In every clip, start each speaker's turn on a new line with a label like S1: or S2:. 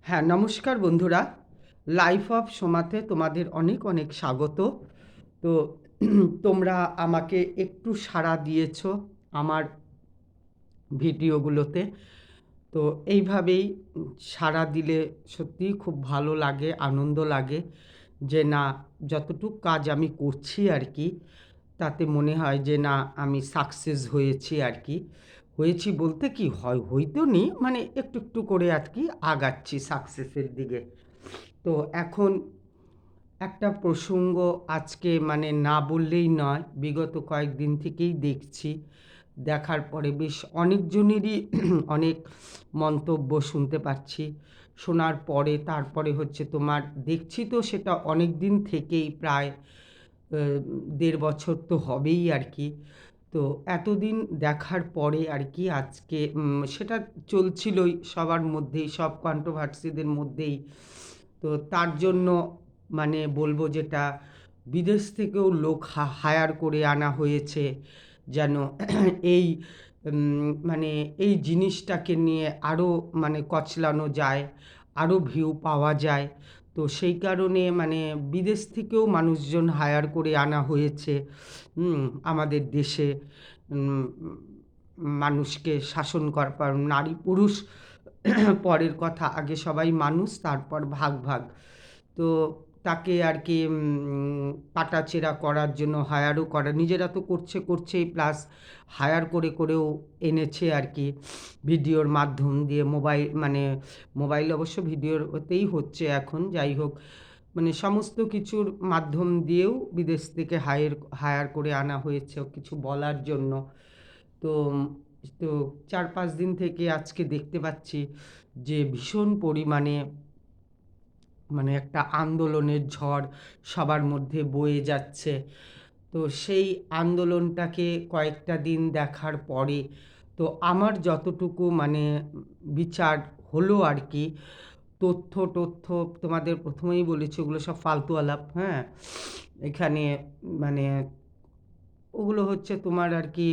S1: হ্যাঁ, নমস্কার বন্ধুরা। লাইফ অফ সোমাতে তোমাদের অনেক অনেক স্বাগত। তো তোমরা আমাকে একটু সাড়া দিয়েছ আমার ভিডিওগুলোতে। তো এইভাবেই সাড়া দিলে সত্যিই খুব ভালো লাগে, আনন্দ লাগে যে না, যতটুক কাজ আমি করছি আর কি, তাতে মনে হয় যে না, আমি সাকসেস হয়েছি আর কি। হয়েছি বলতে কি হয়, হইতো নি, মানে একটু একটু করে আর কি আগাচ্ছি সাকসেসের দিকে। তো এখন একটা প্রসঙ্গ আজকে মানে না বললেই নয়, বিগত কয়েকদিন থেকেই দেখছি। দেখার পরে বেশ অনেকজনেরই অনেক মন্তব্য শুনতে পাচ্ছি। শোনার পরে তারপরে হচ্ছে তোমার দেখছি, তো সেটা অনেক দিন থেকেই প্রায় ১.৫ বছর তো হবেই আর কি। তো এতদিন দেখার পরে আর কি আজকে সেটা চলছিলই সবার মধ্যেই, সব কন্ট্রোভার্সিদের মধ্যেই। তো তার জন্য মানে বলবো যেটা, বিদেশ থেকেও লোক হায়ার করে আনা হয়েছে যেন এই মানে এই জিনিসটাকে নিয়ে আরও মানে কচলানো যায়, আরও ভিউ পাওয়া যায়। তো সেই কারণে মানে বিদেশ থেকেও মানুষজন হায়ার করে আনা হয়েছে আমাদের দেশে উম, মানুষকে শাসন করার। নারী পুরুষ পরের কথা, আগে সবাই মানুষ, তারপর ভাগ ভাগ। তো তাকে আর কি কাটাছেঁড়া করার জন্য হায়ারও করা, নিজেরা তো করছেই, প্লাস হায়ার করে করেও এনেছে আর কি, ভিডিওর মাধ্যম দিয়ে। মোবাইল অবশ্য ভিডিওতেই হচ্ছে এখন, যাই হোক, মানে সমস্ত কিছুর মাধ্যম দিয়েও বিদেশ থেকে হায়ার করে আনা হয়েছে কিছু বলার জন্য। তো তো ৪-৫ দিন থেকে আজকে দেখতে পাচ্ছি যে ভীষণ পরিমাণে মানে একটা আন্দোলনের ঝড় সবার মধ্যে বয়ে যাচ্ছে। তো সেই আন্দোলনটাকে কয়েকটা দিন দেখার পরে তো আমার যতটুকু মানে বিচার হলো আর কি, তথ্য তোমাদের প্রথমেই বলেছি ওগুলো সব ফালতু আলাপ। হ্যাঁ, এখানে মানে ওগুলো হচ্ছে তোমার আর কি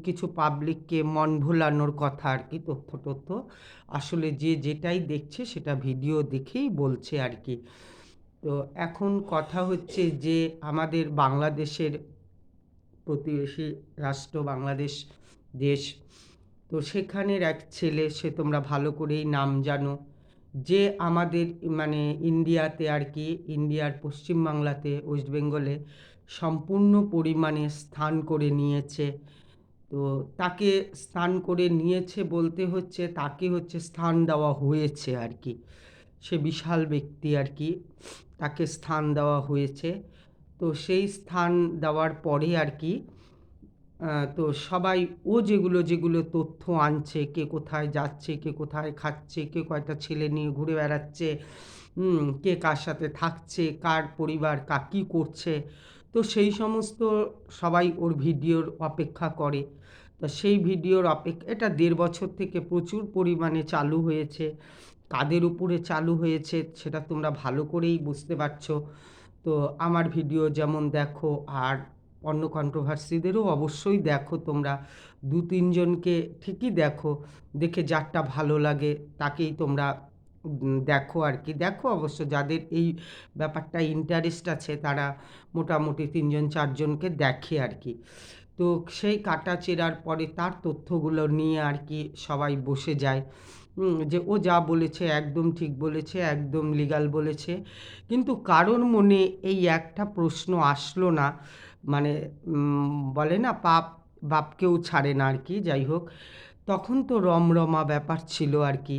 S1: কিছু পাবলিককে মন ভোলানোর কথা আর কি, তথ্য আসলে যে যেটাই দেখছে সেটা ভিডিও দেখেই বলছে আর কি। তো এখন কথা হচ্ছে যে আমাদের বাংলাদেশের প্রতিবেশী রাষ্ট্র বাংলাদেশ দেশ, তো সেখানের এক ছেলে, সে তোমরা ভালো করেই নাম জানো, যে আমাদের মানে ইন্ডিয়াতে আর কি, ইন্ডিয়ার পশ্চিমবাংলাতে, ওয়েস্ট বেঙ্গলে সম্পূর্ণ পরিমাণে স্থান করে নিয়েছে। তো তাকে স্থান করে নিয়েছে বলতে হচ্ছে তাকে হচ্ছে স্থান দেওয়া হয়েছে আর কি, সে বিশাল ব্যক্তি আর কি, তাকে স্থান দেওয়া হয়েছে। তো সেই স্থান দেওয়ার পরে আর কি তো সবাই ও যেগুলো যেগুলো তথ্য আনছে, কে কোথায় যাচ্ছে, কে কোথায় খাচ্ছে, কে কয়টা ছেলে নিয়ে ঘুরে বেড়াচ্ছে, কে কার সাথে থাকছে, কার পরিবার কী করছে, তো সেই সমস্ত সবাই ওর ভিডিওর অপেক্ষা করে। তো সেই ভিডিওর এটা ১.৫ বছর থেকে প্রচুর পরিমাণে চালু হয়েছে। কাদের উপরে চালু হয়েছে সেটা তোমরা ভালো করেই বুঝতে পারছো। তো আমার ভিডিও যেমন দেখো, আর অন্য কন্ট্রোভার্সিদেরও অবশ্যই দেখো তোমরা, ২-৩ জনকে ঠিকই দেখো, দেখে যারটা ভালো লাগে তাকেই তোমরা দেখো আর কি। দেখো অবশ্য, যাদের এই ব্যাপারটা ইন্টারেস্ট আছে তারা মোটামুটি ৩-৪ জনকে দেখে আর কি। তো সেই কাটাছেঁড়ার পরে তার তথ্যগুলো নিয়ে আর কি সবাই বসে যায় যে ও যা বলেছে একদম ঠিক বলেছে, একদম লিগ্যাল বলেছে। কিন্তু কারোর মনে এই একটা প্রশ্ন আসলো না, মানে বলে না পাপ বাপকেও ছাড়ে না আর কি, যাই হোক, তখন তো রমরমা ব্যাপার ছিল আর কি।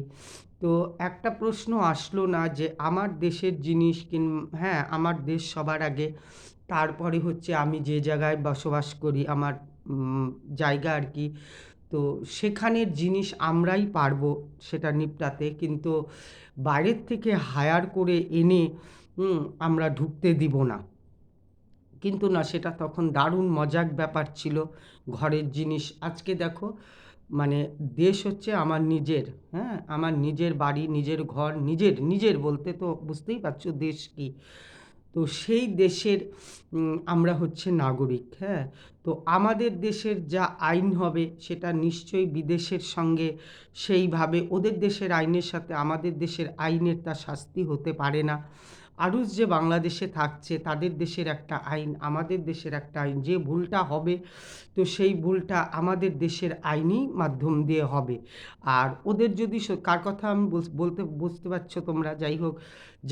S1: তো একটা প্রশ্ন আসলো না যে আমার দেশের জিনিস হ্যাঁ, আমার দেশ সবার আগে, তারপরে হচ্ছে আমি যে জায়গায় বসবাস করি, আমার জায়গা আর কি। তো সেখানের জিনিস আমরাই পারবো সেটা নিপটাতে, কিন্তু বাইরের থেকে হায়ার করে এনে আমরা ঢুকতে দিব না। কিন্তু না, সেটা তখন দারুণ মজার ব্যাপার ছিল। ঘরের জিনিস আজকে দেখো, মানে দেশ হচ্ছে আমার নিজের, হ্যাঁ, আমার নিজের বাড়ি, নিজের ঘর, নিজের বলতে তো বুঝতেই পারছো দেশ কি। তো সেই দেশের আমরা হচ্ছে নাগরিক, হ্যাঁ? তো আমাদের দেশের যা আইন হবে সেটা নিশ্চয়ই বিদেশের সঙ্গে সেইভাবে ওদের দেশের আইনের সাথে আমাদের দেশের আইনের তা শাস্তি হতে পারে না। আরুষ যে বাংলাদেশে থাকছে তাদের দেশের একটা আইন, আমাদের দেশের একটা আইন। যে ভুলটা হবে তো সেই ভুলটা আমাদের দেশের আইনই মাধ্যম দিয়ে হবে। আর ওদের যদি কার কথা আমি বলতে বুঝতে পারছো তোমরা, যাই হোক,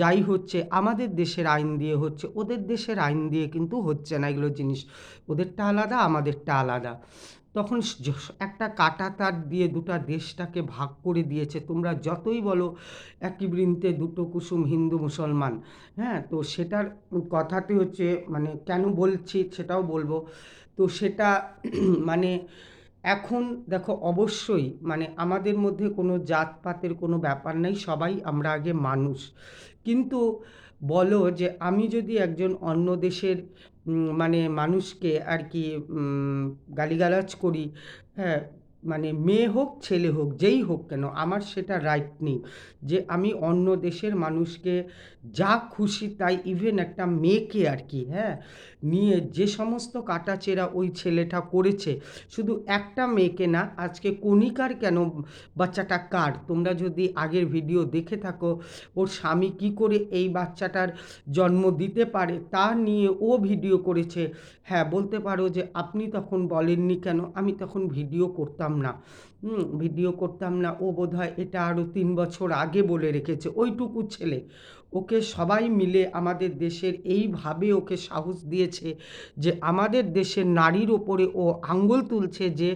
S1: যাই হচ্ছে আমাদের দেশের আইন দিয়ে হচ্ছে, ওদের দেশের আইন দিয়ে কিন্তু হচ্ছে না এগুলো জিনিস। ওদেরটা আলাদা, আমাদেরটা আলাদা। তখন একটা কাঁটা তার দিয়ে দুটা দেশটাকে ভাগ করে দিয়েছে। তোমরা যতই বলো একই বৃন্তে দুটো কুসুম হিন্দু মুসলমান, হ্যাঁ? তো সেটার কথাটি হচ্ছে মানে কেন বলছি সেটাও বলবো। তো সেটা মানে এখন দেখো অবশ্যই মানে আমাদের মধ্যে কোনো জাতপাতের কোনো ব্যাপার নেই, সবাই আমরা আগে মানুষ। কিন্তু বলো যে আমি যদি একজন অন্য দেশের মানে মানুষকে আর কি গালিগালাজ করি, হ্যাঁ, মানে মেয়ে হোক ছেলে হোক যেই হোক কেন আমার সেটা রাইট নেই যে আমি অন্য দেশের মানুষকে যা খুশি তাই, ইভেন একটা মেয়েকে আর কি, হ্যাঁ, নিয়ে যে সমস্ত কাটাছেঁড়া ওই ছেলেটা করেছে, শুধু একটা মেয়েকে না, আজকে কণিকার কেন, বাচ্চাটা কার? তোমরা যদি আগের ভিডিও দেখে থাকো ওর স্বামী কি করে এই বাচ্চাটার জন্ম দিতে পারে তা নিয়ে ও ভিডিও করেছে। হ্যাঁ, বলতে পারো যে আপনি তখন বলেননি কেন, আমি তখন ভিডিও করতাম না। ভিডিও করতাম না, ও বোধহয় এটা আরও 3 বছর আগে বলে রেখেছে। ওইটুকু ছেলে, ওকে সবাই মিলে আমাদের দেশের এইভাবে ওকে সাহস দিয়েছে যে আমাদের দেশের নারীর ওপরে ও আঙ্গুল তুলছে যে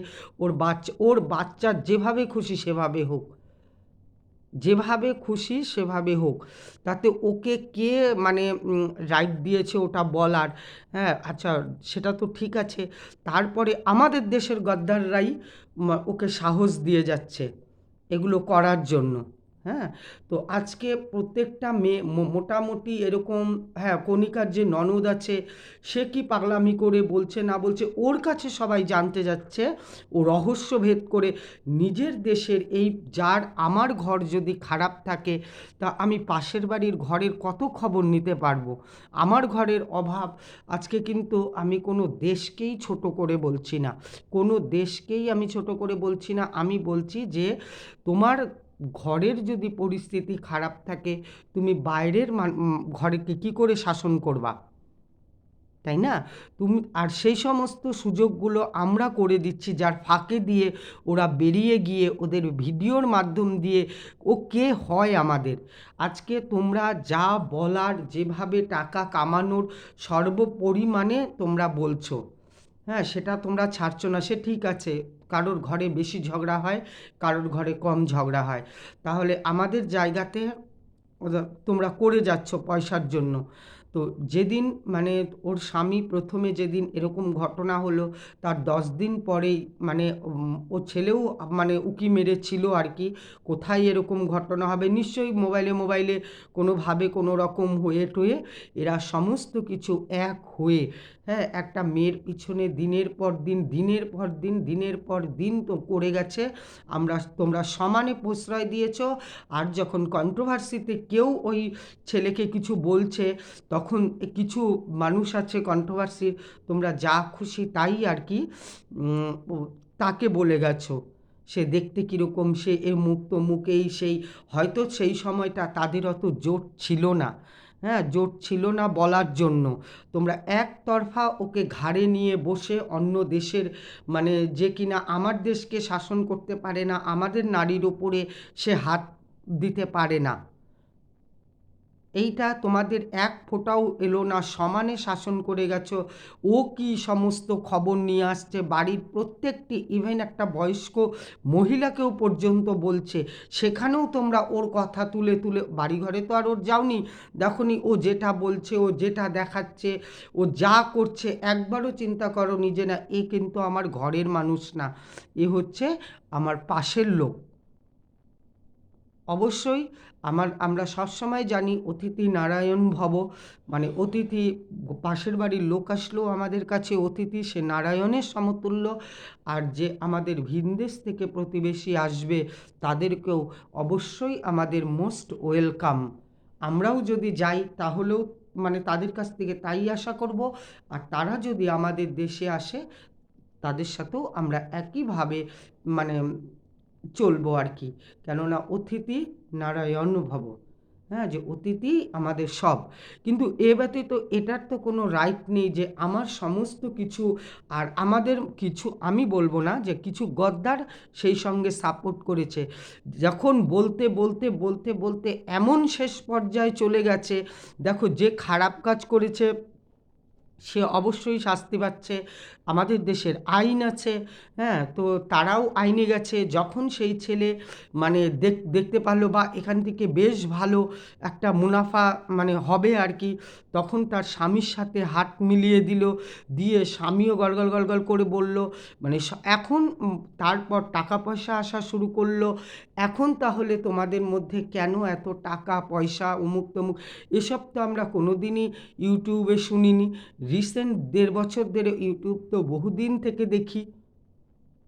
S1: ওর বাচ্চা যেভাবে খুশি সেভাবে হোক, যেভাবে খুশি সেভাবে হোক, তাতে ওকে কে মানে রাইট দিয়েছে ওটা বলার? হ্যাঁ, আচ্ছা, সেটা তো ঠিক আছে। তারপরে আমাদের দেশের গদ্দাররাই ওকে সাহস দিয়ে যাচ্ছে এগুলো করার জন্য। হ্যাঁ, তো আজকে প্রত্যেকটা মেয়ে মোটামুটি এরকম, হ্যাঁ, কণিকার যে ননদ আছে সে কি পাগলামি করে বলছে না বলছে ওর কাছে সবাই জানতে যাচ্ছে, ও রহস্য ভেদ করে নিজের দেশের এই যার আমার ঘর যদি খারাপ থাকে তা আমি পাশের বাড়ির ঘরের কত খবর নিতে পারবো? আমার ঘরের অভাব, আজকে কিন্তু আমি কোনো দেশকেই ছোট করে বলছি না, কোনো দেশকেই আমি ছোট করে বলছি না, আমি বলছি যে তোমার ঘরের যদি পরিস্থিতি খারাপ থাকে তুমি বাইরের ঘরেকে কী করে শাসন করবা, তাই না? তুমি আর সেই সমস্ত সুযোগগুলো আমরা করে দিচ্ছি যার ফাঁকে দিয়ে ওরা বেরিয়ে গিয়ে ওদের ভিডিওর মাধ্যম দিয়ে ও কে হয় আমাদের। আজকে তোমরা যা বলার, যেভাবে টাকা কামানোর সর্বপরিমাণে তোমরা বলছো, হ্যাঁ, সেটা তোমরা ছাড়ছো না, সে ঠিক আছে। কারোর ঘরে বেশি ঝগড়া হয়, কারোর ঘরে কম ঝগড়া হয়। তাহলে আমাদের জায়গাতে তোমরা করে যাচ্ছ পয়সার জন্য। তো যেদিন মানে ওর স্বামী প্রথমে যেদিন এরকম ঘটনা হলো তার 10 দিন পরেই মানে ও ছেলেও মানে উকি মেরেছিল আর কি, কোথায় এরকম ঘটনা হবে, নিশ্চয়ই মোবাইলে মোবাইলে কোনোভাবে কোনো রকম হয়ে টয়ে এরা সমস্ত কিছু এক হয়ে, হ্যাঁ, একটা মেয়ের পিছনে দিনের পর দিন দিনের পর দিন দিনের পর দিন তো করে গেছে। তোমরা সমানে প্রশ্রয় দিয়েছ। আর যখন কন্ট্রোভার্সিতে কেউ ওই ছেলেকে কিছু বলছে তখন কিছু মানুষ আছে কন্ট্রোভার্সির, তোমরা যা খুশি তাই আর কি তাকে বলে গেছো, সে দেখতে কীরকম, সে এ মুখ তো মুখেই সেই, হয়তো সেই সময়টা তাদের অত জোট ছিল না, হ্যাঁ, জোট ছিল না বলার জন্য তোমরা একতরফা ওকে ঘাড়ে নিয়ে বসে অন্য দেশের মানে যে কিনা আমার দেশকে শাসন করতে পারে না, আমাদের নারীর ওপরে সে হাত দিতে পারে না, এইটা তোমাদের এক ফোঁটাও এলো না, সমানে শাসন করে গেছো। ও কি সমস্ত খবর নিয়ে আসছে বাড়ির প্রত্যেকটি, ইভেন একটা বয়স্ক মহিলাকেও পর্যন্ত বলছে, সেখানেও তোমরা ওর কথা তুলে তুলে, বাড়িঘরে তো আর ওর যাওনি, দেখনি ও যেটা বলছে, ও যেটা দেখাচ্ছে, ও যা করছে, একবারও চিন্তা করো নিজে না এ কিন্তু আমার ঘরের মানুষ না, এ হচ্ছে আমার পাশের লোক। অবশ্যই আমরা সবসময় জানি অতিথি নারায়ণ ভব, মানে অতিথি, পাশের বাড়ির লোক আসলেও আমাদের কাছে অতিথি সে নারায়ণের সমতুল্য। আর যে আমাদের ভিনদেশ থেকে প্রতিবেশী আসবে তাদেরকেও অবশ্যই আমাদের মোস্ট ওয়েলকাম। আমরাও যদি যাই তাহলেও মানে তাদের কাছ থেকে তাই আশা করব। আর তারা যদি আমাদের দেশে আসে তাদের সাথেও আমরা একইভাবে মানে চলবো আর কি। কেননা অতিথি নারায়ণ ভব, হ্যাঁ, যে অতিথি আমাদের সব। কিন্তু এ ব্যতীত এটার তো কোনো রাইট নেই যে আমার সমস্ত কিছু, আর আমাদের কিছু আমি বলবো না যে কিছু গদ্দার সেই সঙ্গে সাপোর্ট করেছে, যখন বলতে বলতে বলতে বলতে এমন শেষ পর্যায়ে চলে গেছে, দেখো যে খারাপ কাজ করেছে সে অবশ্যই শাস্তি পাচ্ছে, আমাদের দেশের আইন আছে, হ্যাঁ, তো তারাও আইনে গেছে। যখন সেই ছেলে মানে দেখতে পারলো বা এখান থেকে বেশ ভালো একটা মুনাফা মানে হবে আর কি, তখন তার স্বামীর সাথে হাত মিলিয়ে দিল, দিয়ে স্বামীও গলগল গলগল করে বলল মানে এখন তারপর টাকা পয়সা আসা শুরু করলো। এখন তাহলে তোমাদের মধ্যে কেন এত টাকা পয়সা অমুক তমুক, এসব তো আমরা কোনো দিনই ইউটিউবে শুনিনি। রিসেন্ট 1.5 বছর ধরে ইউটিউব তো বহুদিন থেকে দেখি,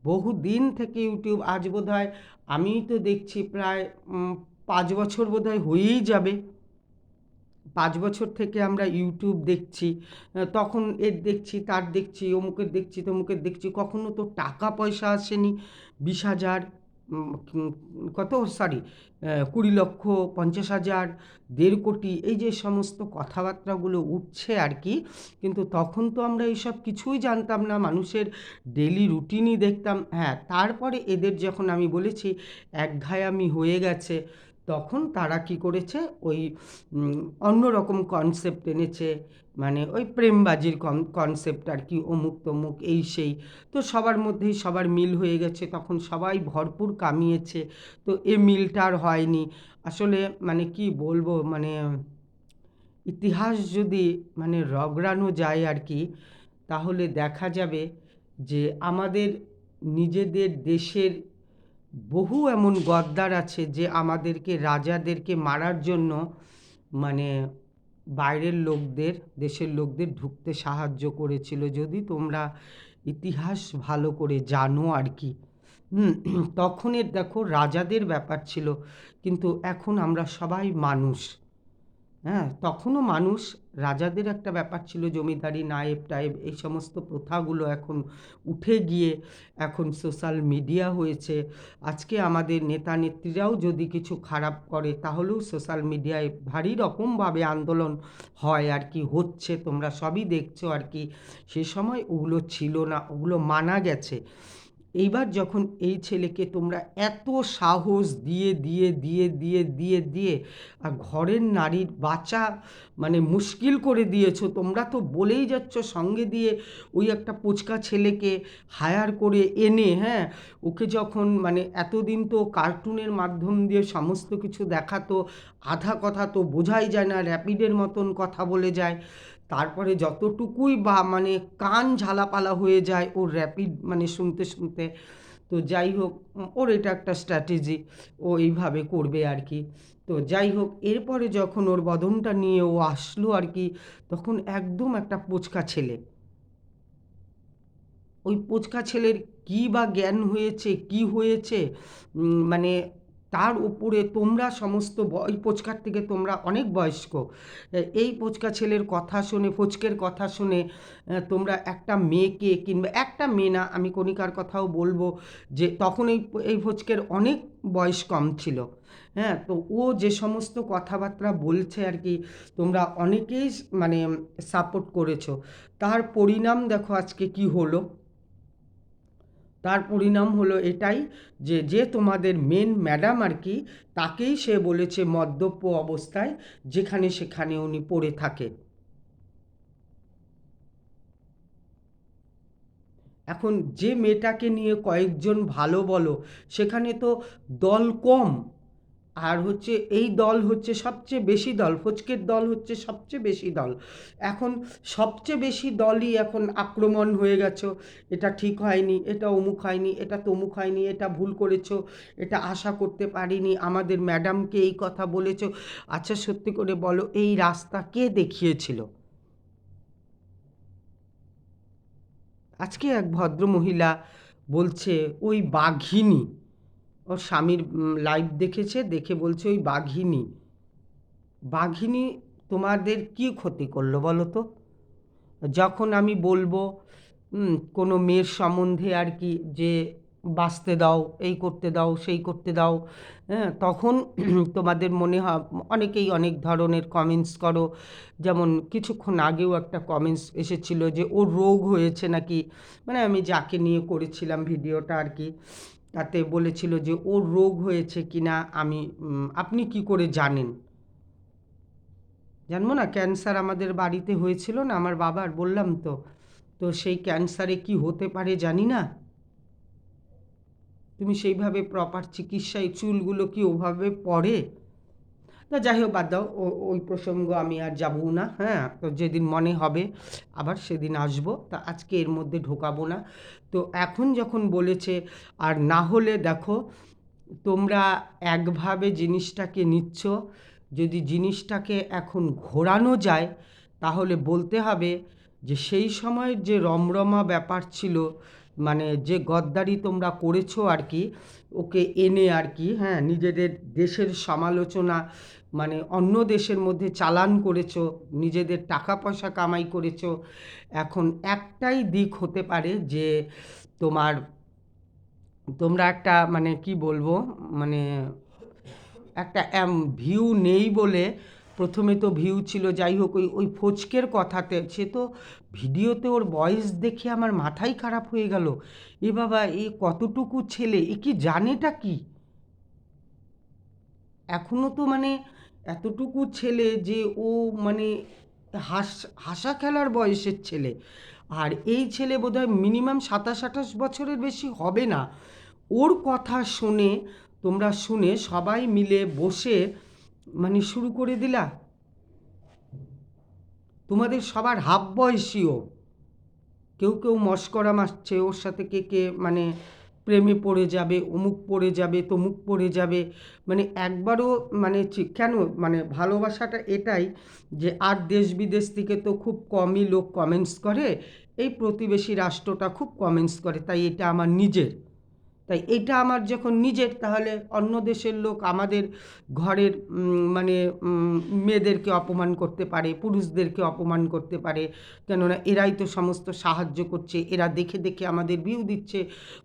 S1: বহুদিন থেকে ইউটিউব, আজ বোধহয় আমি তো দেখছি প্রায় 5 বছর বোধহয় হয়েই যাবে। 5 বছর থেকে আমরা ইউটিউব দেখছি, তখন এর দেখছি তার দেখছি অমুকের দেখছি তমুকের দেখছি, কখনো তো টাকা পয়সা আসেনি। 20,000 কত সরি 20 লক্ষ 50,000 1.5 কোটি, এই যে সমস্ত কথাবার্তাগুলো উঠছে আর কি, কিন্তু তখন তো আমরা এইসব কিছুই জানতাম না, মানুষের ডেলি রুটিনই দেখতাম। হ্যাঁ, তারপরে এদের যখন আমি বলেছি একঘেয়েমি হয়ে গেছে, তখন তারা কি করেছে ওই অন্যরকম কনসেপ্ট এনেছে, মানে ওই প্রেমবাজির কনসেপ্ট আর কি, অমুক তমুক এই সেই। তো সবার মধ্যেই সবার মিল হয়ে গেছে, তখন সবাই ভরপুর কামিয়েছে। তো এ মিলটা আর হয়নি আসলে, মানে কি বলবো, মানে ইতিহাস যদি মানে রগড়ানো যায় আর কি, তাহলে দেখা যাবে যে আমাদের নিজেদের দেশের বহু এমন গদ্দার আছে যে আমাদেরকে রাজাদেরকে মারার জন্য মানে বাইরের লোকদের, দেশের লোকদের ঢুকতে সাহায্য করেছিল, যদি তোমরা ইতিহাস ভালো করে জানো আর কি। তখনের দেখো রাজাদের ব্যাপার ছিল, কিন্তু এখন আমরা সবাই মানুষ, হ্যাঁ, তখনও মানুষ। রাজাদের একটা ব্যাপার ছিল, জমিদারি নায়েব টায়েব এই সমস্ত প্রথাগুলো এখন উঠে গিয়ে এখন সোশ্যাল মিডিয়া হয়েছে। আজকে আমাদের নেতা নেত্রীরাও যদি কিছু খারাপ করে তাহলেও সোশ্যাল মিডিয়ায় ভারী রকমভাবে আন্দোলন হয় আর কি, হচ্ছে, তোমরা সবই দেখছো আর কি। সে সময় ওগুলো ছিল না, ওগুলো মানা গেছে। এইবার যখন এই ছেলেকে তোমরা এত সাহস দিয়ে দিয়ে দিয়ে দিয়ে দিয়ে দিয়ে আর ঘরের নারীর বাঁচা মানে মুশকিল করে দিয়েছো, তোমরা তো বলেই যাচ্ছ সঙ্গে দিয়ে ওই একটা পুচকা ছেলেকে হায়ার করে এনে, হ্যাঁ, ওকে যখন মানে এতদিন তো কার্টুনের মাধ্যম দিয়ে সমস্ত কিছু দেখাতো, আধা কথা তো বোঝাই যায় না, র্যাপিডের মতন কথা বলে যায়, তারপরে যতটুকুই বা মানে কান ঝালাপালা হয়ে যায় ওর র্যাপিড মানে শুনতে শুনতে। তো যাই হোক, ওর এটা একটা স্ট্র্যাটেজি, ও এইভাবে করবে আর কি। তো যাই হোক, এরপরে যখন ওর বদনটা নিয়ে ও আসলো আর কি, তখন একদম একটা পোচকা ছেলে, ওই পোচকা ছেলের কী বা জ্ঞান হয়েছে কি হয়েছে, মানে তার উপরে তোমরা সমস্ত ওই পোচকার থেকে তোমরা অনেক বয়স্ক, এই পোচকা ছেলের কথা শুনে, ফচকের কথা শুনে তোমরা একটা মেয়েকে, কিংবা একটা মেয়ে না, আমি কণিকার কথাও বলবো, যে তখন এই ফচকের অনেক বয়স কম ছিল, হ্যাঁ, তো ও যে সমস্ত কথাবার্তা বলছে আর কি, তোমরা অনেকেই মানে সাপোর্ট করেছো, তার পরিণাম দেখো আজকে কি হলো। তার পরিণাম হলো এটাই যে যে তোমাদের মেন ম্যাডাম আর কি, তাকেই সে বলেছে মদ্যপ অবস্থায় যেখানে সেখানে উনি পড়ে থাকে। এখন যে মেয়েটাকে নিয়ে কয়েকজন ভালো বলো, সেখানে তো দল কম, আর হচ্ছে এই দল হচ্ছে সবচেয়ে বেশি দল, ফচকের দল হচ্ছে সবচেয়ে বেশি দল। এখন সবচেয়ে বেশি দলই এখন আক্রমণ হয়ে গেছো, এটা ঠিক হয়নি, এটা অমুক হয়নি, এটা তমুক হয়নি, এটা ভুল করেছো, এটা আশা করতে পারিনি, আমাদের ম্যাডামকে এই কথা বলেছো। আচ্ছা সত্যি করে বলো, এই রাস্তা কে দেখিয়েছিল? আজকে এক ভদ্র মহিলা বলছে ওই বাঘিনী, ওর স্বামীর লাইভ দেখেছে, দেখে বলছে ওই বাঘিনী। বাঘিনী তোমাদের কি ক্ষতি করলো বলো তো? যখন আমি বলবো কোনো মেয়ের সম্বন্ধে আর কি, যে বাঁচতে দাও, এই করতে দাও, সেই করতে দাও, হ্যাঁ, তখন তোমাদের মনে হয়, অনেকেই অনেক ধরনের কমেন্টস করো। যেমন কিছুক্ষণ আগেও একটা কমেন্টস এসেছিল যে ওর রোগ হয়েছে নাকি, মানে আমি যাকে নিয়ে করেছিলাম ভিডিওটা আর কি, তাতে বলেছিল যে ওর রোগ হয়েছে কিনা আমি, আপনি কি করে জানেন? জানবো না, ক্যান্সার আমাদের বাড়িতে হয়েছিল না আমার বাবার, বললাম তো। তো সেই ক্যান্সারে কি হতে পারে জানি না। তুমি সেইভাবে প্রপার চিকিৎসায় চুলগুলো কি ওভাবে পড়ে? তা যাই হোক, বাদ দাও, ওই প্রসঙ্গ আমি আর যাবো না। হ্যাঁ, তো যেদিন মনে হবে আবার সেদিন আসবো, তা আজকে এর মধ্যে ঢোকাবো না। তো এখন যখন বলেছে, আর না হলে দেখো, তোমরা একভাবে জিনিসটাকে নিচ্ছ, যদি জিনিসটাকে এখন ঘোরানো যায় তাহলে বলতে হবে যে সেই সময়ের যে রমরমা ব্যাপার ছিল, মানে যে গদ্দারি তোমরা করেছো আর কি, ওকে এনে আর কি, হ্যাঁ, নিজেদের দেশের সমালোচনা, মানে অন্য দেশের মধ্যে চালান করেছো, নিজেদের টাকা পয়সা কামাই করেছো। এখন একটাই দিক হতে পারে যে তোমার, তোমরা একটা, মানে কি বলবো, মানে একটা ভিউ নেই বলে, প্রথমে তো ভিউ ছিল, যাই হোক, ওই ওই ফচকের কথাতে, সে তো ভিডিওতে ওর বয়স দেখে আমার মাথাই খারাপ হয়ে গেল। এ বাবা, এ কতটুকু ছেলে, এ কি জানেটা কি? এখনও তো মানে এতটুকু ছেলে যে ও মানে হাসা খেলার বয়সের ছেলে। আর এই ছেলে বোধহয় মিনিমাম 27-28 বছরের বেশি হবে না। ওর কথা শুনে, তোমরা শুনে সবাই মিলে বসে মানে শুরু করে দিলা। তোমাদের সবার হাফ বয়সীও, কেউ কেউ মশকরা মারছে ওর সাথে, কে কে মানে প্রেমে পড়ে যাবে, অমুক পড়ে যাবে, তমুক পড়ে যাবে, মানে একবারও মানে কেন, মানে ভালোবাসাটা এটাই যে আর দেশ বিদেশ থেকে তো খুব কমই লোক কমেন্টস করে, এই প্রতিবেশী রাষ্ট্রটা খুব কমেন্টস করে, তাই এটা আমার নিজের। তাই এটা আমার যখন নিজের, তাহলে অন্য দেশের লোক আমাদের ঘরের মানে মেয়েদেরকে অপমান করতে পারে, পুরুষদেরকে অপমান করতে পারে, কেননা এরাই তো সমস্ত সাহায্য করছে, এরা দেখে দেখে আমাদের ভিউ দিচ্ছে।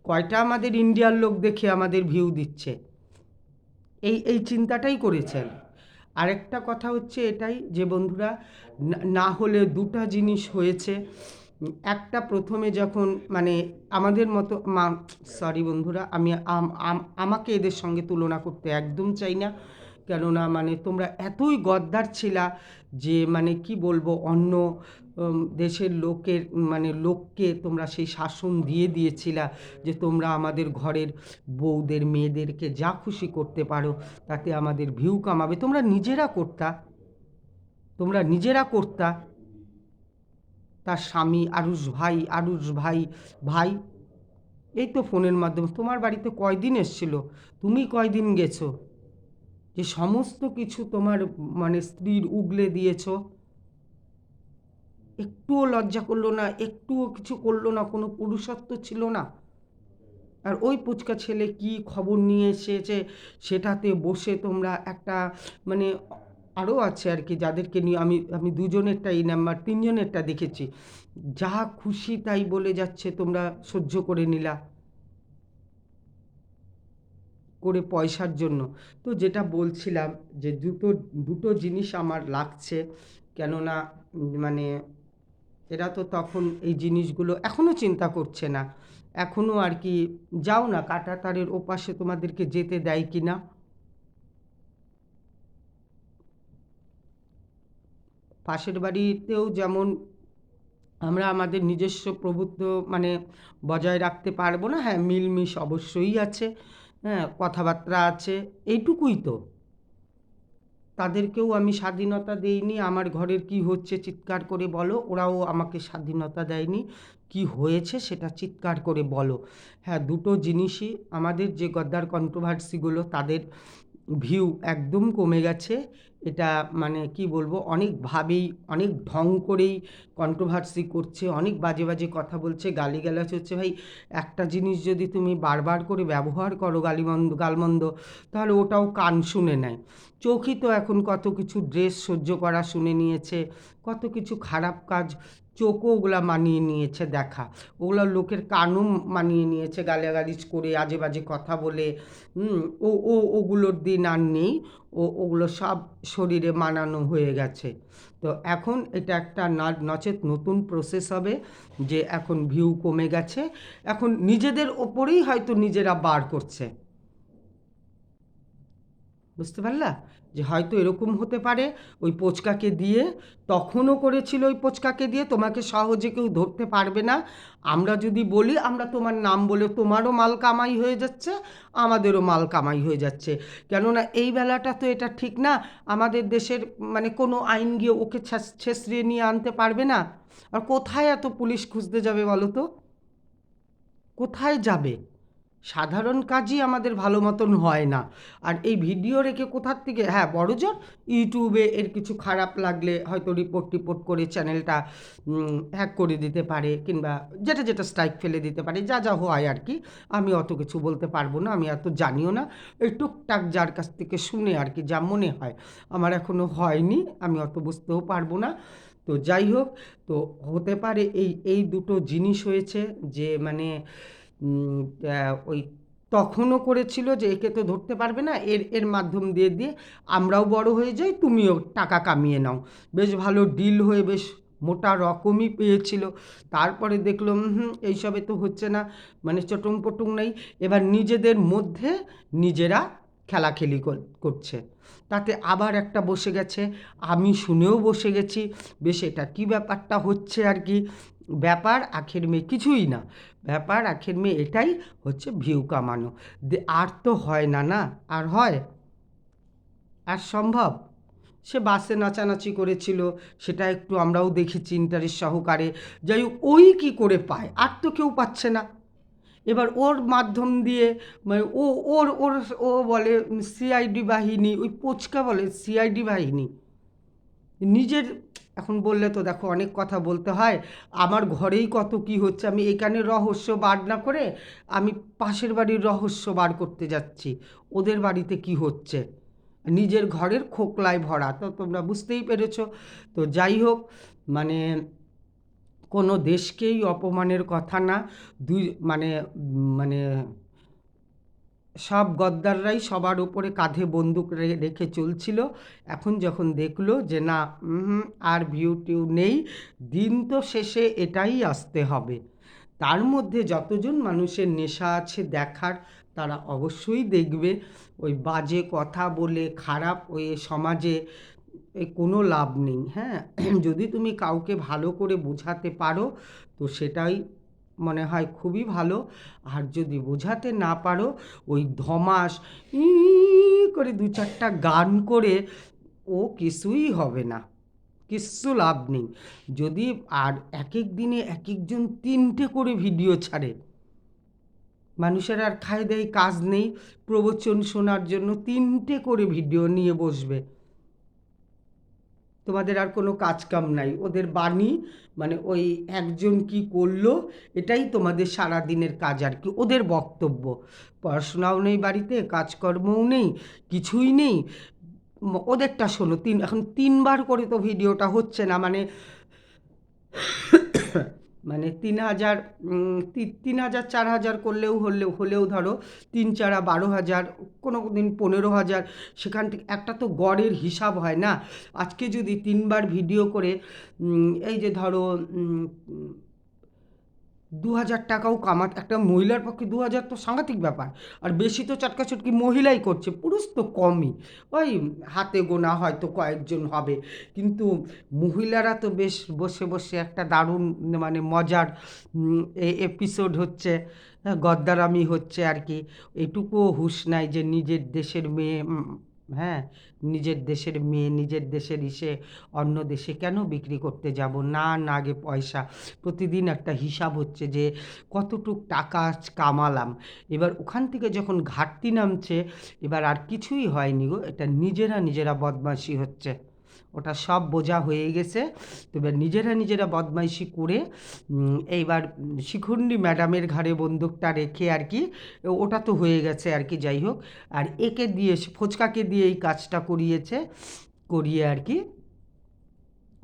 S1: কয়টা আমাদের ইন্ডিয়ার লোক দেখে আমাদের ভিউ দিচ্ছে? এই এই চিন্তাটাই করেছেন। আরেকটা কথা হচ্ছে এটাই যে বন্ধুরা, না হলে দুটা জিনিস হয়েছে। একটা, প্রথমে যখন মানে আমাদের মতো সরি বন্ধুরা, আমি আমাকে এদের সঙ্গে তুলনা করতে একদম চাই না, কেননা মানে তোমরা এতই গদ্দার ছিলা যে মানে কি বলবো, অন্য দেশের লোকের মানে লোককে তোমরা সেই শাসন দিয়ে দিয়েছিলা যে তোমরা আমাদের ঘরের বউদের, মেয়েদেরকে যা খুশি করতে পারো, তাতে আমাদের ভিউ কামাবে। তোমরা নিজেরা করতা, তোমরা নিজেরা করতা। তার স্বামী আরুষ ভাই, ভাই এই তো ফোনের মাধ্যমে তোমার বাড়িতে কয়দিন এসছিল, তুমি কয়দিন গেছো, যে সমস্ত কিছু তোমার মানে স্ত্রীর উগলে দিয়েছ, একটুও লজ্জা করলো না, একটুও কিছু করলো না, কোনো পুরুষত্ব ছিল না। আর ওই পুচকা ছেলে কি খবর নিয়ে এসেছে, সেটাতে বসে তোমরা একটা মানে, আরও আছে আর কি যাদেরকে নিয়ে আমি আমি দুজনেরটা, এই নাম্বার তিনজনেরটা দেখেছি, যা খুশি তাই বলে যাচ্ছে, তোমরা সহ্য করে নিলা করে পয়সার জন্য। তো যেটা বলছিলাম যে দুটো জিনিস আমার লাগছে, কেননা মানে এরা তো তখন এই জিনিসগুলো এখনও চিন্তা করছে না, এখনও আর কি, যাও না কাঁটা তারের ওপাশে তোমাদেরকে যেতে দেয় কি না? পাশের বাড়িতেও যেমন আমরা আমাদের নিজস্ব প্রভুত্ব মানে বজায় রাখতে পারবো না, হ্যাঁ মিলমিশ অবশ্যই আছে, হ্যাঁ কথাবার্তা আছে, এইটুকুই তো। তাদেরকেও আমি স্বাধীনতা দেইনি, আমার ঘরের কি হচ্ছে চিৎকার করে বলো, ওরাও আমাকে স্বাধীনতা দেয়নি, কি হয়েছে সেটা চিৎকার করে বলো। হ্যাঁ, দুটো জিনিসই, আমাদের যে গদ্দার কন্ট্রোভার্সিগুলো তাদের ভিউ একদম কমে গেছে, এটা মানে কি বলবো, অনেকভাবেই অনেক ঢং করেই কন্ট্রোভার্সি করছে, অনেক বাজে বাজে কথা বলছে, গালিগালাজ হচ্ছে। ভাই, একটা জিনিস যদি তুমি বারবার করে ব্যবহার করো গালমন্দ, তাহলে ওটাও কান শুনে নেয়। চোখই তো এখন কত কিছু ড্রেস সহ্য করা শুনে নিয়েছে, কত কিছু খারাপ কাজ চোখও ওগুলা মানিয়ে নিয়েছে দেখা, ওগুলো লোকের কানও মানিয়ে নিয়েছে গালাগালিজ করে, আজে বাজে কথা বলে। ওগুলোর দিন আর নেই, ওগুলো সব শরীরে মানানো হয়ে গেছে। তো এখন এটা একটা নচেত নতুন প্রসেস হবে, যে এখন ভিউ কমে গেছে, এখন নিজেদের ওপরেই হয়তো নিজেরা বার করছে। বুঝতে পারলা? যে হয়তো এরকম হতে পারে, ওই পোচকাকে দিয়ে তখনও করেছিল, ওই পোচকাকে দিয়ে তোমাকে সহজে কেউ ধরতে পারবে না। আমরা যদি বলি আমরা তোমার নাম বলে, তোমারও মাল কামাই হয়ে যাচ্ছে, আমাদেরও মাল কামাই হয়ে যাচ্ছে। কেননা এই বেলাটা তো এটা ঠিক না, আমাদের দেশের মানে কোনো আইন গিয়ে ওকে ছেঁচড়িয়ে নিয়ে আনতে পারবে না। আর কোথায় এত পুলিশ খুঁজতে যাবে বলো তো? কোথায় যাবে? সাধারণ কাজই আমাদের ভালো মতন হয় না। আর এই ভিডিও রেখে কোথার থেকে, হ্যাঁ বড়জোর ইউটিউবে এর কিছু খারাপ লাগলে হয়তো রিপোর্ট করে চ্যানেলটা হ্যাক করে দিতে পারে, কিংবা যেটা যেটা স্ট্রাইক ফেলে দিতে পারে, যা যা হয় আর কি। আমি অত কিছু বলতে পারবো না, আমি এত জানিও না। এই টুকটাক যার কাছ থেকে শুনে আর কি যা মনে হয়, আমার এখনও হয়নি, আমি অত বুঝতেও পারবো না। তো যাই হোক, তো হতে পারে এই এই দুটো জিনিস হয়েছে, যে মানে ওই তখনও করেছিল যে একে তো ধরতে পারবে না, এর এর মাধ্যম দিয়ে দিয়ে আমরাও বড় হয়ে যাই, তুমিও টাকা কামিয়ে নাও। বেশ ভালো ডিল হয়ে বেশ মোটা রকমই পেয়েছিল। তারপরে দেখলাম এইসবে তো হচ্ছে না, মানে চটুং পটুং নেই। এবার নিজেদের মধ্যে নিজেরা খেলাখেলি করছে, তাতে আবার একটা বসে গেছে, আমি শুনেও বসে গেছি। বেশ, এটা কি ব্যাপারটা হচ্ছে আর কি। ব্যাপার আখের মেয়ে কিছুই না, ব্যাপার আখের মেয়ে এটাই হচ্ছে ভিউ কামানো। আর তো হয় না, না আর হয়? আর সম্ভব? সে বাসে নাচানাচি করেছিল, সেটা একটু আমরাও দেখেছি ইন্টারেস্ট সহকারে। যাই হোক, ওই কী করে পায়, আর তো কেউ পাচ্ছে না। এবার ওর মাধ্যম দিয়ে মানে ও ওর ওর ও বলে সিআইডি বাহিনী, ওই পোচকা বলে সিআইডি বাহিনী নিজের। এখন বললে তো দেখো অনেক কথা বলতে হয়, আমার ঘরেই কত কি হচ্ছে, আমি এখানে রহস্য বার না করে আমি পাশের বাড়ির রহস্য বার করতে যাচ্ছি, ওদের বাড়িতে কি হচ্ছে। নিজের ঘরের খোকলায় ভরা, তো তোমরা বুঝতেই পেরেছো। তো যাই হোক, মানে কোনো দেশকেই অপমানের কথা না। দুই মানে মানে সব গদ্দাররাই সবার উপরে কাঁধে বন্দুক রেখে চলছিল। এখন যখন দেখলো যে না, আর ভিউ টিউ নেই, দিন তো শেষে এটাই আসতে হবে। তার মধ্যে যতজন মানুষের নেশা আছে দেখার, তারা অবশ্যই দেখবে। ওই বাজে কথা বলে খারাপ ওই সমাজে কোনো লাভ নেই। হ্যাঁ, যদি তুমি কাউকে ভালো করে বোঝাতে পারো, তো সেটাই মনে হয় খুবই ভালো। আর যদি বোঝাতে না পারো, ওই ধমাস ই করে দু চারটা গান করে ও কিছুই হবে না, কিচ্ছু লাভ নেই। যদি আর এক এক দিনে এক একজন 3টে করে ভিডিও ছাড়ে, মানুষের আর খায় দেয় কাজ নেই, প্রবচন শোনার জন্য 3টে করে ভিডিও নিয়ে বসবে। তোমাদের আর কোনো কাজ কাম নাই, ওদের বাণী মানে ওই একজন কি করলো, এটাই তোমাদের সারা দিনের কাজ আর কি, ওদের বক্তব্য। পড়াশোনাও নেই বাড়িতে, কাজকর্মও নেই, কিছুই নেই। ওদেরটা শোনো, এখন 3বার করে তো ভিডিওটা হচ্ছে না, মানে মানে 3,000 3,000 4,000 করলেও হলেও ধরো 3 4 12,000, কোনো দিন 15,000। সেখান থেকে একটা তো গড়ের হিসাব হয় না। আজকে যদি 3বার ভিডিও করে এই যে ধরো 2,000 টাকাও কামাতে, একটা মহিলার পক্ষে 2,000 তো সাংঘাতিক ব্যাপার। আর বেশি তো চটকাচটকি মহিলাই করছে, পুরুষ তো কমই, ওই হাতে গোনা হয়তো কয়েকজন হবে। কিন্তু মহিলারা তো বেশ বসে বসে একটা দারুণ মানে মজার এপিসোড হচ্ছে, গদ্দারামি হচ্ছে আর কি। এটুকুও হুঁশ নাই যে নিজের দেশের মেয়ে হ্যাঁ? নিজের দেশের মেয়ে, নিজের দেশের অন্য দেশে কেন বিক্রি করতে যাব? না, না আগে পয়সা। প্রতিদিন একটা হিসাব হচ্ছে যে কতটুক টাকা আজ কামালাম। এবার ওখান থেকে যখন ঘাটতি নামছে, এবার আর কিছুই হয়নি গো। এটা নিজেরা বদমাইশি হচ্ছে। ওটা সব বোঝা হয়ে গেছে। তো এবার নিজেরা বদমাইশি করে এইবার শিখুন্ডি ম্যাডামের ঘাড়ে বন্দুকটা রেখে আর কি, ওটা তো হয়ে গেছে আর কি, যাই হোক। আর একে দিয়ে ফোচকাকে দিয়ে এই কাজটা করিয়েছে, করিয়ে আর কি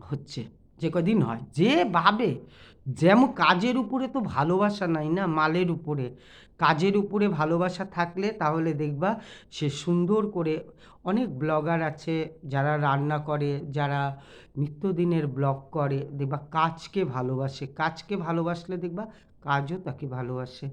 S1: হচ্ছে, যে কদিন হয় যে ভাবে, যেমন কাজের উপরে তো ভালোবাসা নাই না, মালের উপরে। কাজের উপরে ভালোবাসা থাকলে তাহলে দেখবা সে সুন্দর করে, অনেক ব্লগার আছে যারা রান্না করে, যারা নিত্যদিনের ব্লগ করে, দেখবা কাজকে ভালোবাসে, কাজকে ভালোবাসলে দেখবা কাজও তাকে ভালোবাসে।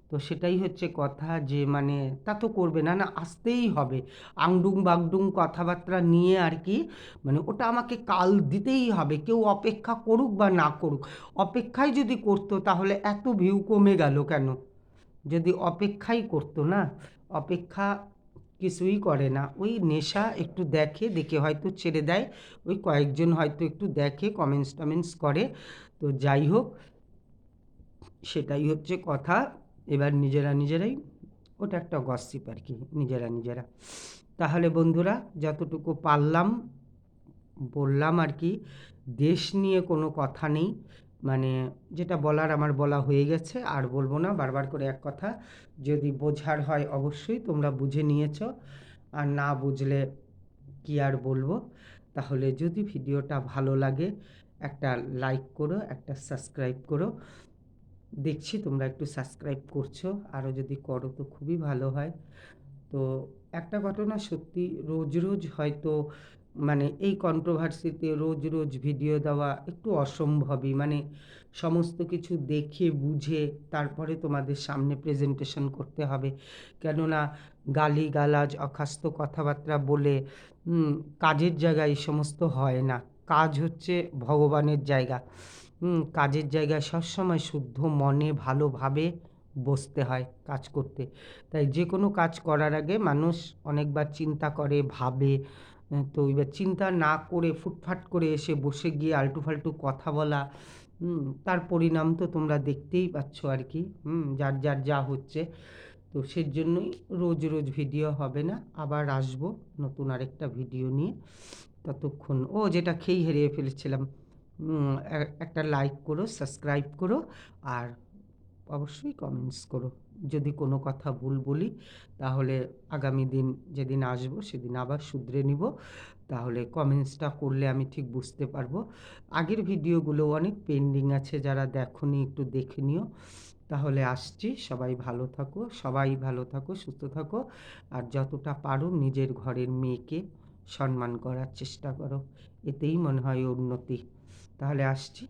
S1: তো সেটাই হচ্ছে কথা, যে মানে তা তো করবে না, না আসতেই হবে। আংডুং বাগডুং কথাবার্তা নিয়ে আর কি, মানে ওটা আমাকে কাল দিতেই হবে, কেউ অপেক্ষা করুক বা না করুক। অপেক্ষায় যদি করতো তাহলে এত ভিউ কমে গেল কেন? যদি অপেক্ষাই করতো না, অপেক্ষা কিছুই করে না, ওই নেশা একটু দেখে, দেখে হয়তো ছেড়ে দেয়, ওই কয়েকজন হয়তো একটু দেখে, কমেন্টস টমেন্টস করে। তো যাই হোক, সেটাই হচ্ছে কথা। এবার নিজেরাই, ওটা একটা গসিপ আর কি, নিজেরা। তাহলে বন্ধুরা, যতটুকু পারলাম বললাম আর কি। দেশ নিয়ে কোনো কথা নেই, মানে যেটা বলার আমার বলা হয়ে গেছে, আর বলবো না বারবার করে এক কথা। যদি বোঝার হয় অবশ্যই তোমরা বুঝে নিয়েছ, আর না বুঝলে কি আর বলবো। তাহলে যদি ভিডিওটা ভালো লাগে, একটা লাইক করো, একটা সাবস্ক্রাইব করো। দেখছি তোমরা একটু সাবস্ক্রাইব করছো, আরও যদি করো তো খুবই ভালো হয়। তো একটা ঘটনা সত্যি, রোজ হয়তো মানে এই কন্ট্রোভার্সিতে রোজ ভিডিও দেওয়া একটু অসম্ভবই, মানে সমস্ত কিছু দেখে বুঝে তারপরে তোমাদের সামনে প্রেজেন্টেশন করতে হবে। কেননা গালিগালাজ অখাস্ত কথাবার্তা বলে কাজের জায়গায় এই সমস্ত হয় না। কাজ হচ্ছে ভগবানের জায়গা। কাজের জায়গায় সবসময় শুদ্ধ মনে ভালোভাবে বসতে হয় কাজ করতে। তাই যে কোনো কাজ করার আগে মানুষ অনেকবার চিন্তা করে, ভাবে। তো এবার চিন্তা না করে ফুটফাট করে এসে বসে গিয়ে আল্টু-ফাল্টু কথা বলা, তার পরিণাম তো তোমরা দেখতেই পাচ্ছ আর কি। যার যা হচ্ছে। তো সেজন্যই রোজ ভিডিও হবে না। আবার আসবো নতুন আরেকটা ভিডিও নিয়ে। ততক্ষণ যেটা খেয়েই হারিয়ে ফেলেছিলাম। একটা লাইক করো, সাবস্ক্রাইব করো, আর অবশ্যই কমেন্টস করো। যদি কোনো কথা ভুল বলি তাহলে আগামী দিন যেদিন আসবো সেদিন আবার শুধরে নিব। তাহলে কমেন্টসটা করলে আমি ঠিক বুঝতে পারবো। আগের ভিডিওগুলো অনেক পেন্ডিং আছে, যারা দেখোনি একটু দেখে নিও। তাহলে আসছি। সবাই ভালো থাকো, সুস্থ থাকো। আর যতটা পারো নিজের ঘরের মেয়েকে সম্মান করার চেষ্টা করো। এতেই মনে হয় উন্নতি। তাহলে আসছি।